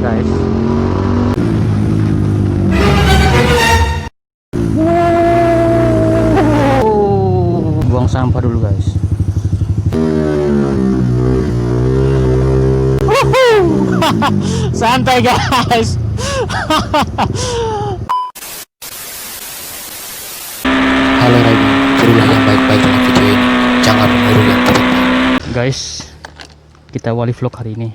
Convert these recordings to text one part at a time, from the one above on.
guys. Buang sampah dulu guys. Santai guys. Halo Raiden, curilah yang baik-baik dalam video ini. Jangan meniru yang tidak baik. Guys, kita awali vlog hari ini.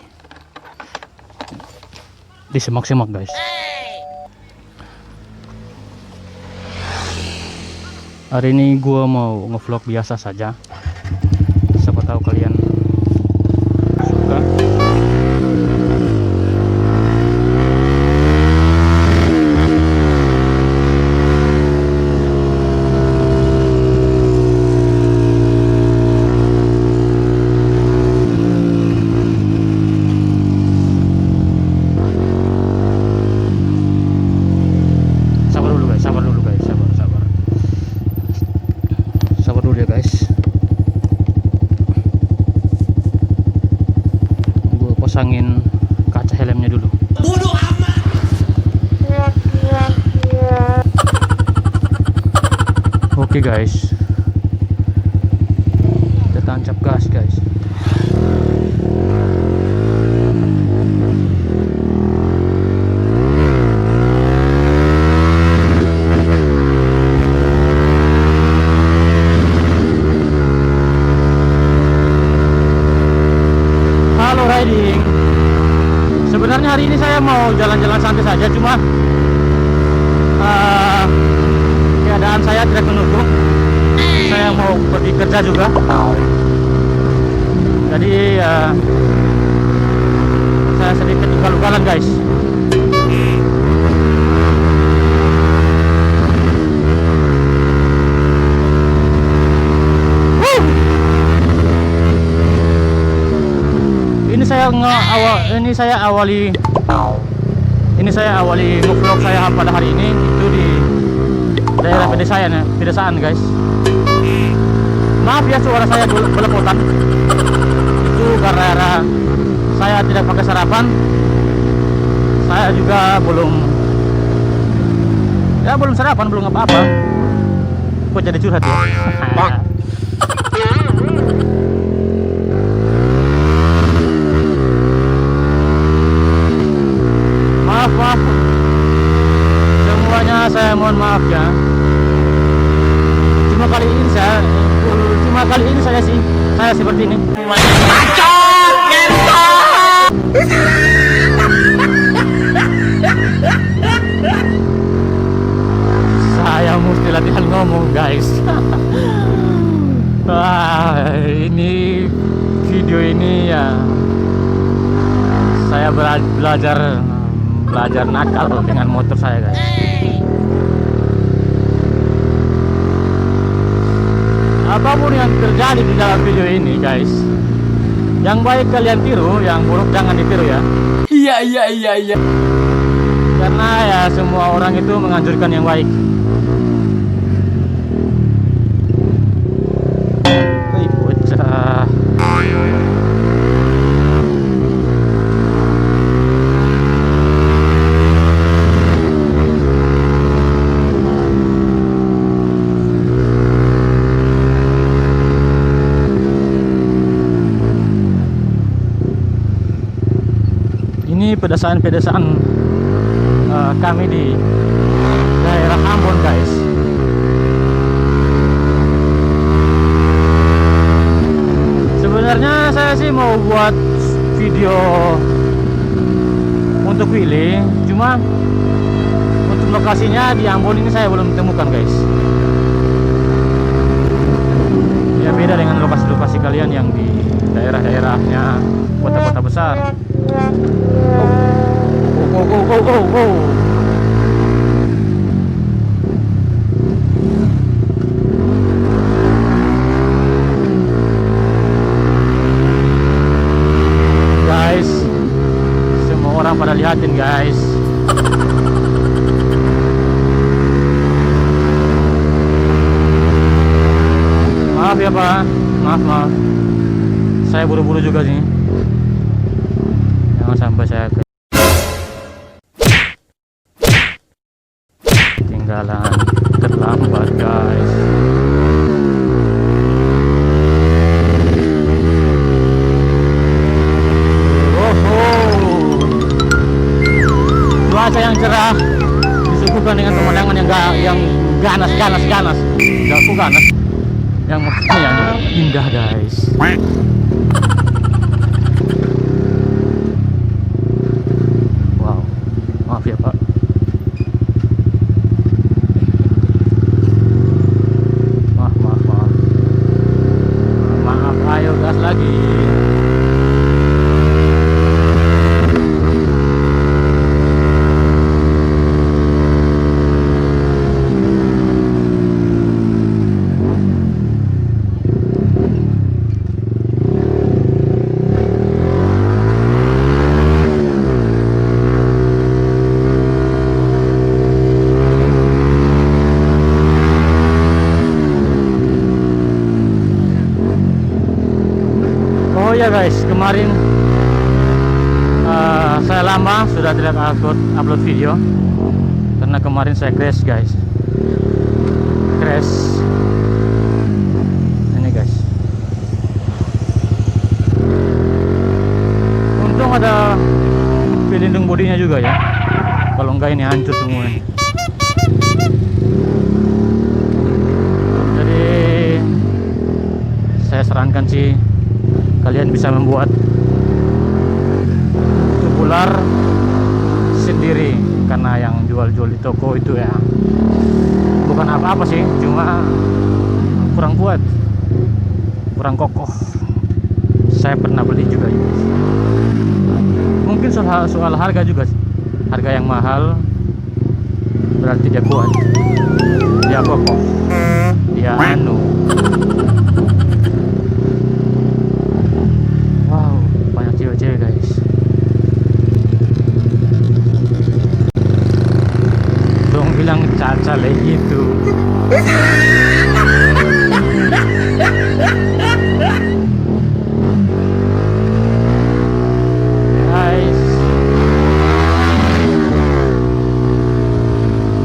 Disemak-semak guys. Hari ini gua mau ngevlog biasa saja. Siapa tahu kalian suka. Sabar dulu guys, sabar dulu ya guys. Gue pasangin kaca helmnya dulu. Bodoh amat. Oke guys, kita tancap gas guys. Sebenarnya hari ini saya mau jalan-jalan santai saja, cuma keadaan saya tidak mendukung. Saya mau pergi kerja juga, jadi saya sedikit ugal-ugalan guys. Ini saya awali ngevlog saya pada hari ini itu di daerah pedesaan guys. Maaf ya suara saya belepotan. Itu karena saya tidak pakai sarapan. Saya juga belum sarapan, belum apa-apa. Kok jadi curhat ya? Maaf semuanya, saya mohon maaf ya. Cuma kali ini saya seperti ini. Saya mesti latihan ngomong guys. Wah, ini video ini ya saya belajar nakal dengan motor saya guys. Apapun yang terjadi di dalam video ini guys, yang baik kalian tiru, yang buruk jangan ditiru ya. Iya. Karena ya semua orang itu menganjurkan yang baik. Ini pedesaan kami di daerah Ambon guys. Sebenarnya saya sih mau buat video untuk Willy, cuma untuk lokasinya di Ambon ini saya belum temukan guys. Ya beda dengan lokasi-lokasi kalian yang di daerah-daerahnya kota-kota besar. Oh. Guys, semua orang pada lihatin guys. Maaf ya Pak, maaf. Saya buru-buru juga sih. Jangan sampai saya ketinggalan, terlambat guys. Cuaca yang cerah disuguhkan dengan pemandangan yang ganas, yang maksudnya yang indah guys. Wow, maaf ya Pak. Maaf, ayo gas lagi. Oh ya guys, kemarin saya lama sudah tidak upload video karena kemarin saya crash guys. Ini guys. Untung ada pelindung bodinya juga ya. Kalau enggak ini hancur semua. Jadi saya sarankan sih kalian bisa membuat tubular sendiri, karena yang jual-jual di toko itu ya bukan apa-apa sih, cuma kurang kuat, kurang kokoh. Saya pernah beli juga ya. Mungkin soal harga juga, harga yang mahal berarti dia kuat, dia kokoh, dia anu. Cewek guys, dong bilang caca lagi gitu. Guys,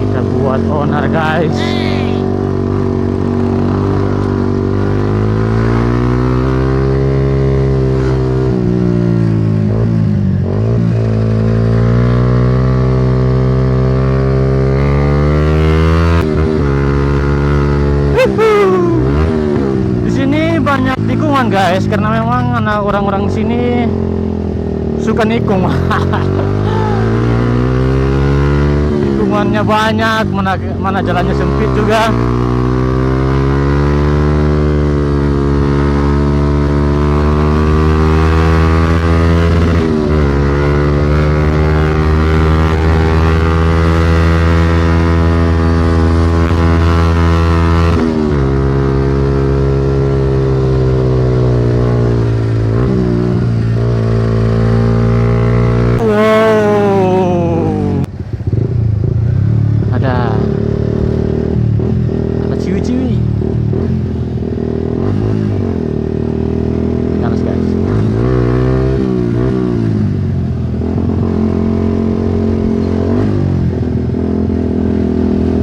kita buat owner guys. Di sini banyak tikungan guys, karena memang anak orang-orang sini suka nikung. Tikungannya banyak, mana jalannya sempit juga.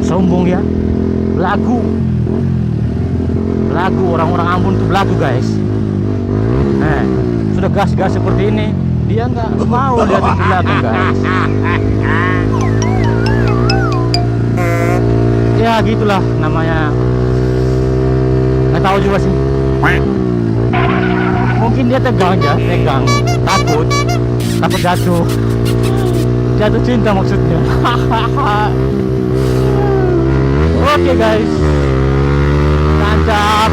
Sombong ya, belagu orang-orang Ambon tuh belagu guys. Sudah gas seperti ini, dia nggak mau lihat ke belakang guys. Ya gitulah namanya, nggak tahu juga sih. Mungkin dia tegang, takut jatuh cinta maksudnya. Oke guys, tancap.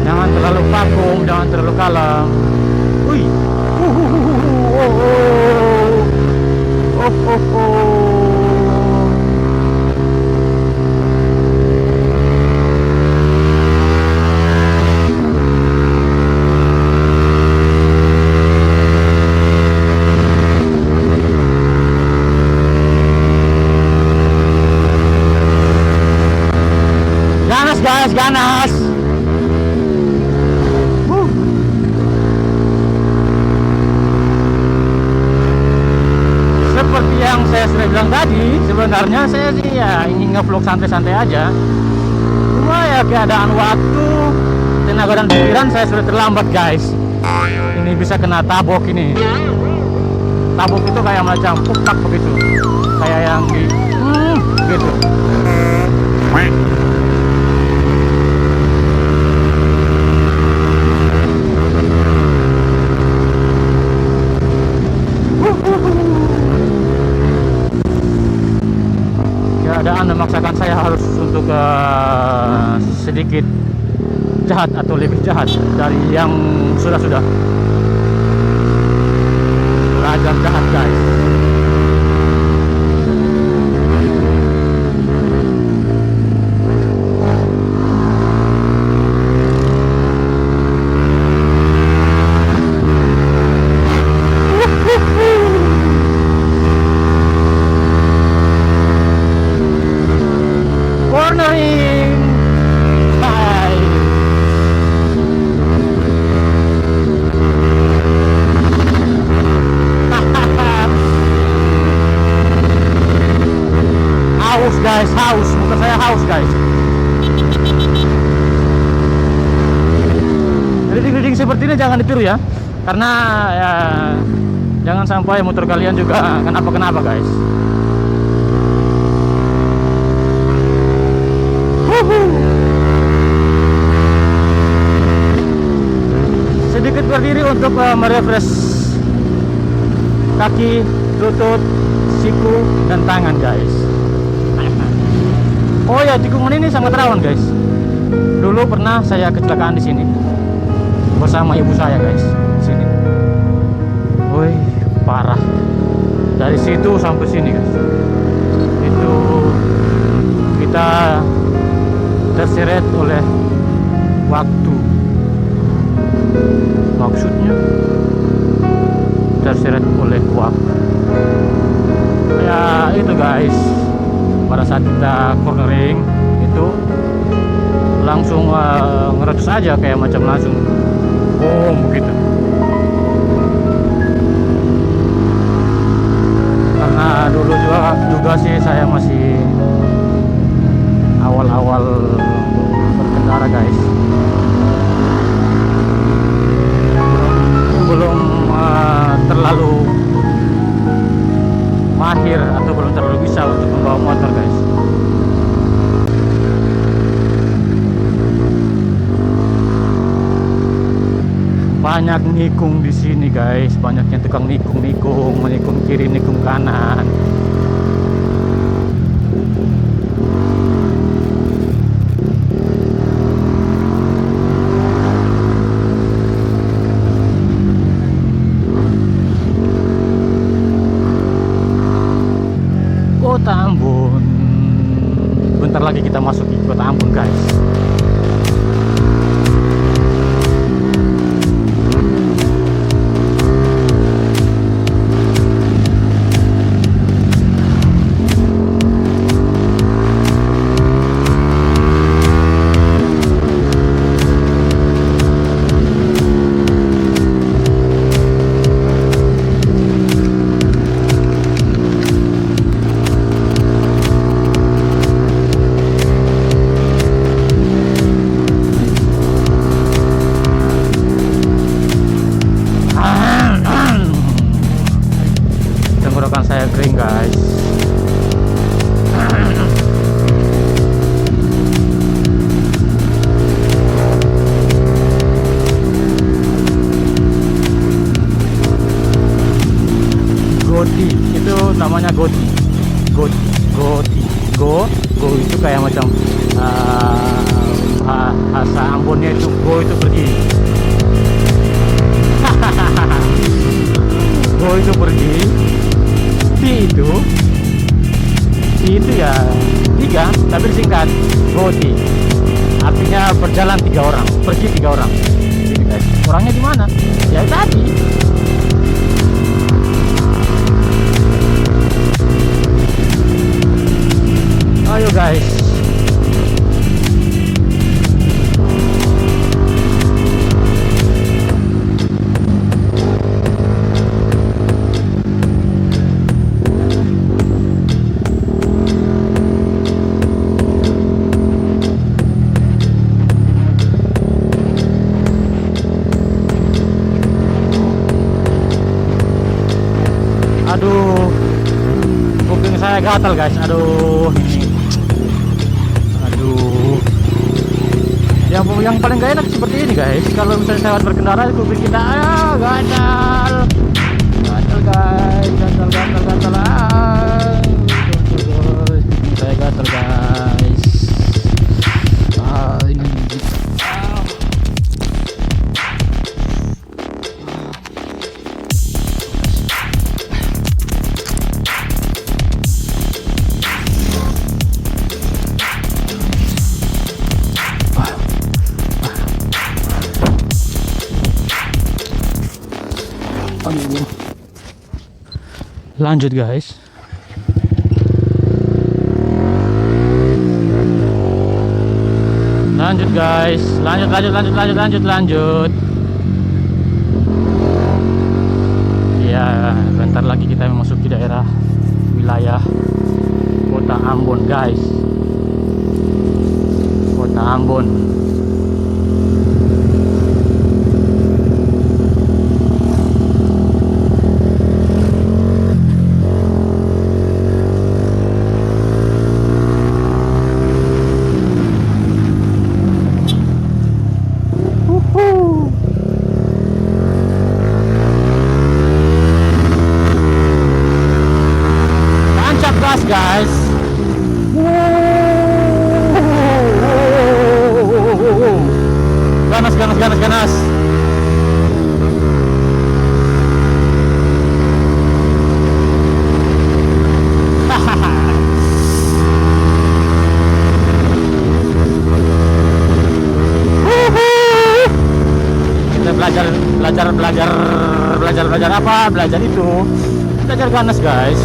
Jangan terlalu vakum, jangan terlalu kalem. Wih, ganas. Seperti yang saya sudah bilang tadi, sebenarnya saya sih ya ingin nge-vlog santai-santai aja. Cuma ya keadaan waktu, tenaga dan pikiran saya sudah terlambat guys. Ini bisa kena tabok ini. Tabok itu kayak macam pupak begitu, kayak yang di gitu. Keadaan memaksakan saya harus untuk sedikit jahat atau lebih jahat dari yang sudah-sudah. Belajar jahat guys. Cornering. Bye. Haus guys, haus. Muka saya haus guys. Grading-grading seperti ini jangan ditiru ya. Karena ya jangan sampai motor kalian juga kenapa-kenapa guys. Sedikit berdiri untuk merefresh kaki, lutut, siku, dan tangan guys. Oh ya, tikungan ini sangat rawan guys. Dulu pernah saya kecelakaan di sini bersama ibu saya guys. Sini. Woi, parah. Dari situ sampai sini guys. Itu kita terseret oleh waktu. Maksudnya terseret oleh waktu. Ya itu guys, pada saat kita cornering itu langsung ngeretus aja kayak macam langsung boom begitu. Karena dulu juga sih saya masih awal-awal berkendara guys, belum terlalu mahir atau belum terlalu bisa untuk membawa motor guys. Banyak nikung di sini guys, banyaknya tukang nikung kiri, nikung kanan. Kota Ambon. Bentar lagi kita masuk di Kota Ambon guys. Tenggorokan saya kering guys. Goti itu namanya goti. Go itu kayak macam bahasa Ambonnya itu go itu pergi. Go itu pergi. Ti itu ya 3 tapi singkat goti, artinya berjalan 3 orang, pergi 3 orang. Jadi guys, orangnya di mana? Ya tadi. Ayo guys, Aduh, kuping saya gatal guys. Aduh, ini. Aduh. Yang paling gak enak seperti ini guys. Kalau misalnya saya berkendara, kuping kita gatal. Gatal guys, gatal. Saya gatal guys. Ini. Lanjut guys. Lanjut guys. Lanjut. Ya, bentar lagi kita memasuki daerah wilayah Kota Ambon guys. Kota Ambon. Guys, ganas. Kita belajar apa? Belajar itu, belajar ganas guys.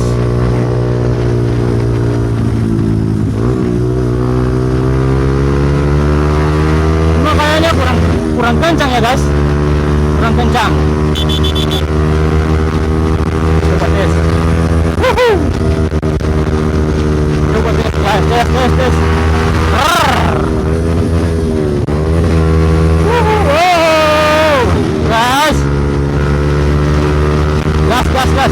Kurang kencang ya guys, kurang kencang. Coba tes. Coba tes guys, tes. Guys, gas.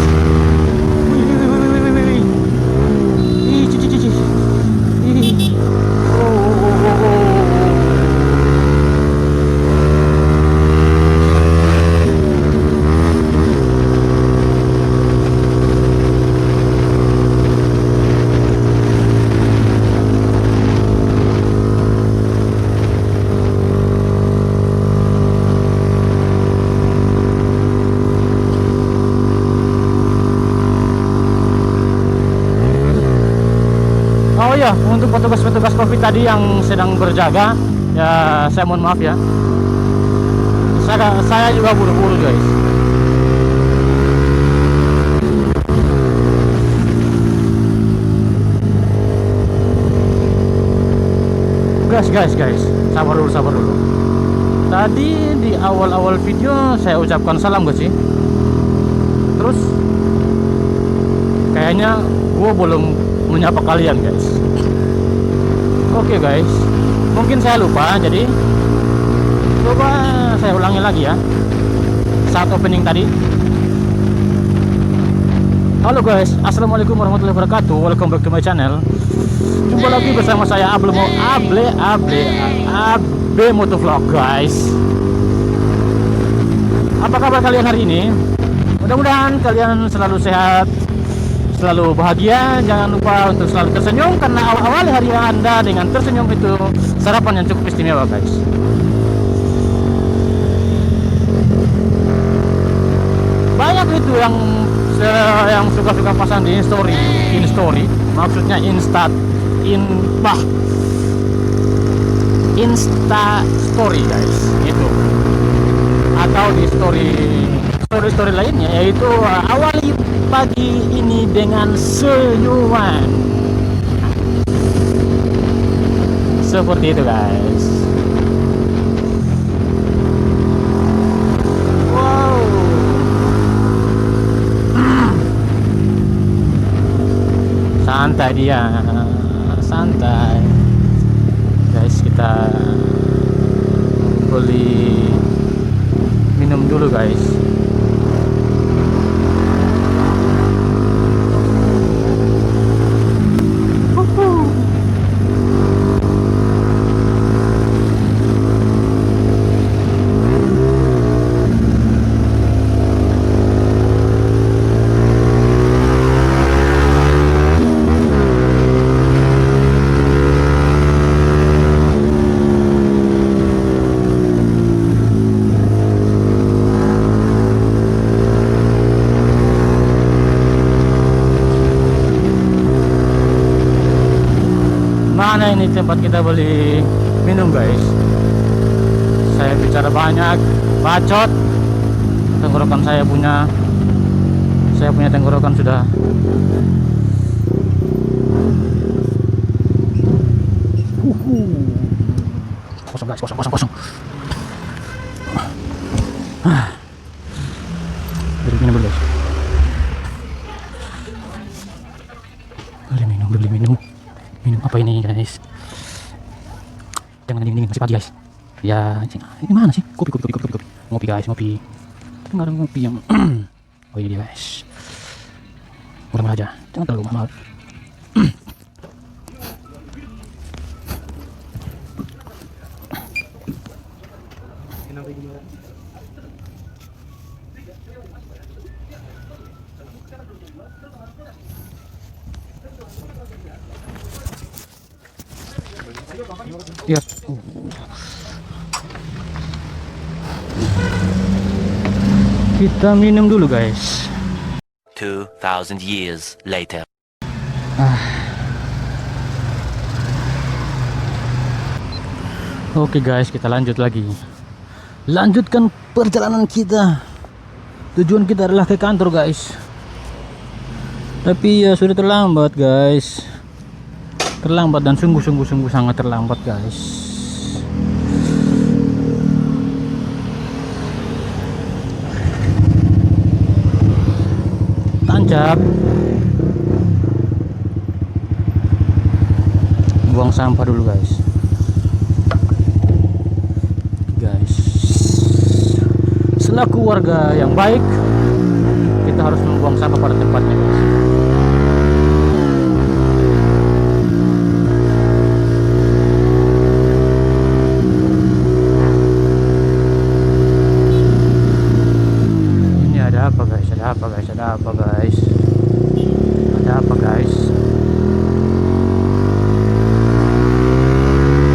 Oh iya, untuk petugas-petugas COVID tadi yang sedang berjaga, ya saya mohon maaf ya. Saya juga buru-buru guys. Guys, sabar dulu. Tadi di awal-awal video saya ucapkan salam gak sih? Terus kayaknya gua belum menyapa kalian guys. Oke guys, mungkin saya lupa, jadi coba saya ulangi lagi ya saat opening tadi. Halo guys, assalamualaikum warahmatullahi wabarakatuh. Welcome back to my channel. Jumpa lagi bersama saya Able Motovlog guys. Apa kabar kalian hari ini? Mudah-mudahan kalian selalu sehat, selalu bahagia. Jangan lupa untuk selalu tersenyum, karena awal-awal hari Anda dengan tersenyum itu sarapan yang cukup istimewa guys. Banyak itu yang suka pasang di in story, maksudnya insta story guys, gitu. Atau di story lainnya, yaitu awali pagi ini dengan senyuman. Seperti itu guys. Wow. Santai dia, santai guys. Kita beli minum dulu guys. tempat kita beli minum guys. Saya bicara banyak, bacot. Tenggorokan saya punya tenggorokan sudah kosong guys, kosong. Beli minum dulu guys. Beli minum apa ini guys? Jangan dingin masih pagi guys. Ya ini mana sih? Kopi. Ngopi guys, ngopi. Tapi nggak ada ngopi yang oh ini dia guys. Murah aja, jangan terlalu mahal. Iya. Kita minum dulu guys. 2,000 years later. Oke guys, kita lanjut lagi. Lanjutkan perjalanan kita. Tujuan kita adalah ke kantor guys. Tapi ya sudah terlambat guys. Terlambat dan sungguh sangat terlambat guys. Tancap. Buang sampah dulu guys. Selaku warga yang baik, kita harus membuang sampah pada tempatnya guys. Ini ada apa guys?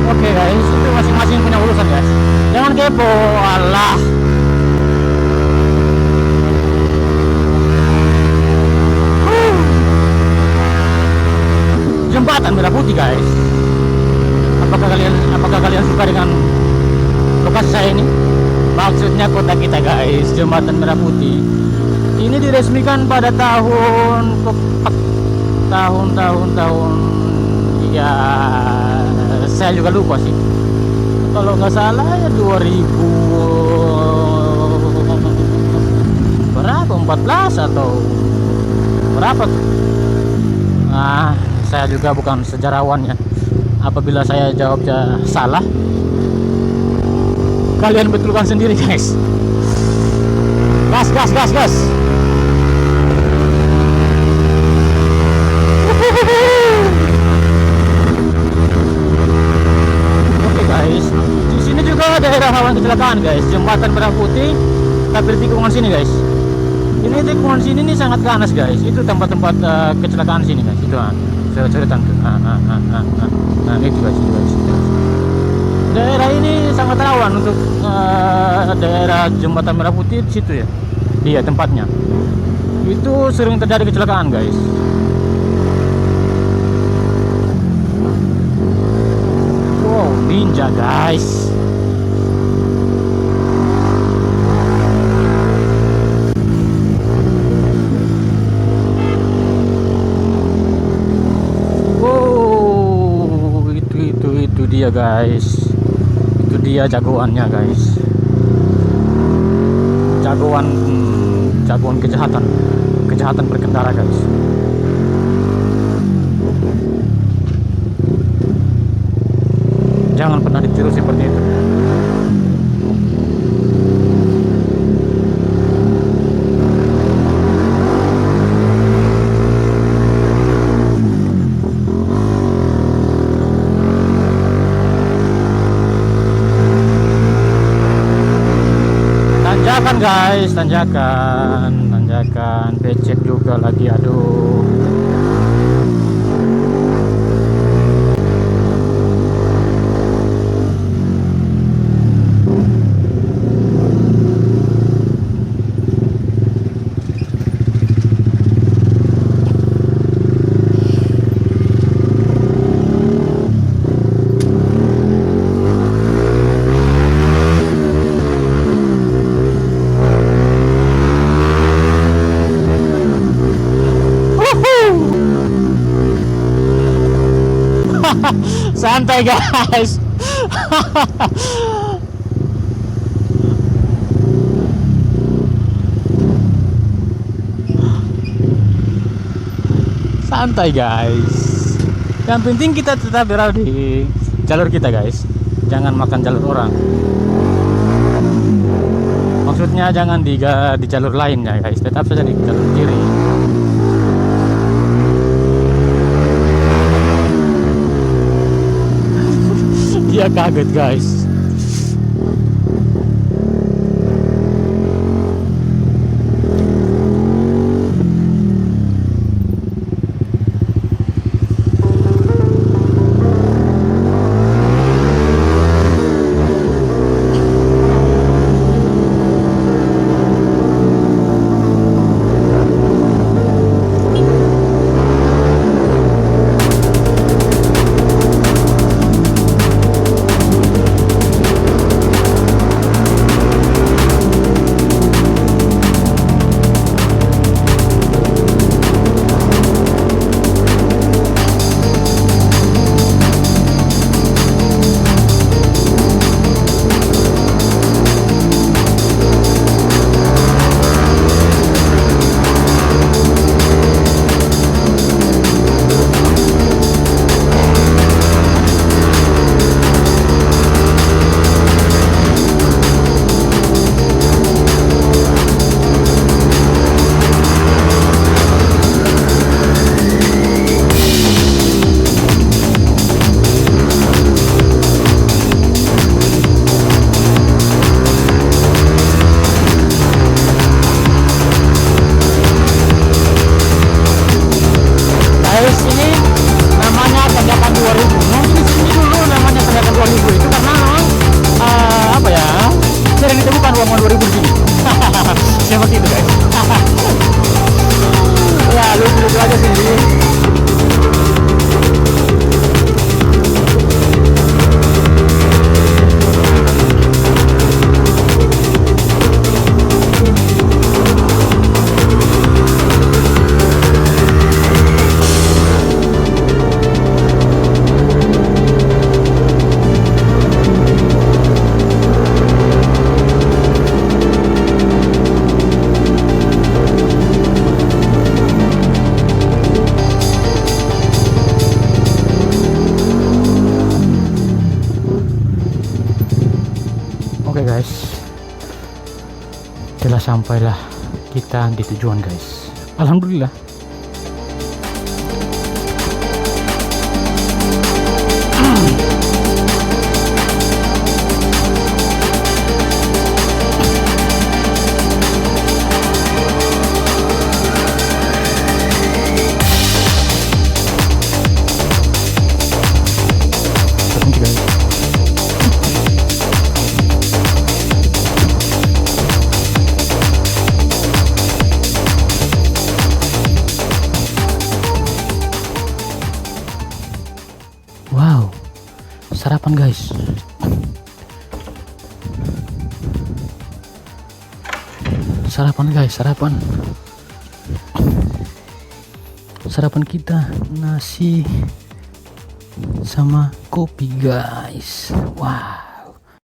Oke guys, itu masing-masing punya urusan guys. Jangan kepo, Allah. Jembatan Merah Putih guys. Apakah kalian suka dengan lokasi saya ini? Maksudnya kota kita guys, Jembatan Merah Putih. Ini diresmikan pada tahun ya saya juga lupa sih. Kalau nggak salah ya 2000 berapa, 14 atau berapa tuh? Saya juga bukan sejarawan ya. Apabila saya jawabnya salah, kalian betulkan sendiri guys. Gas. Oke guys, di sini juga daerah rawan kecelakaan guys. Jembatan Merah Putih, tapi di tikungan sini guys. Ini tikungan sini nih sangat ganas guys. Itu tempat-tempat kecelakaan sini guys. Itu cerita tuh. Itu guys. Daerah ini sangat rawan untuk daerah Jembatan Merah Putih di situ ya. Iya tempatnya. Itu sering terjadi kecelakaan guys. Wow, ninja guys. Itu dia guys. Itu dia jagoannya guys. Jagoan kejahatan berkendara guys. Jangan pernah ditiru seperti itu. Tanjakan guys, tanjakan, becek juga lagi, aduh. Santai guys. Santai guys. Yang penting kita tetap berada di jalur kita guys. Jangan makan jalur orang. Maksudnya jangan di jalur lain ya guys. Tetap saja di jalur kiri. Dia kaget guys. Seperti itu guys. Ya lucu-lucu aja sih. Oke guys, telah sampailah kita di tujuan guys. Alhamdulillah. Wow, sarapan guys. Sarapan guys, sarapan. Sarapan kita nasi sama kopi guys. Wah.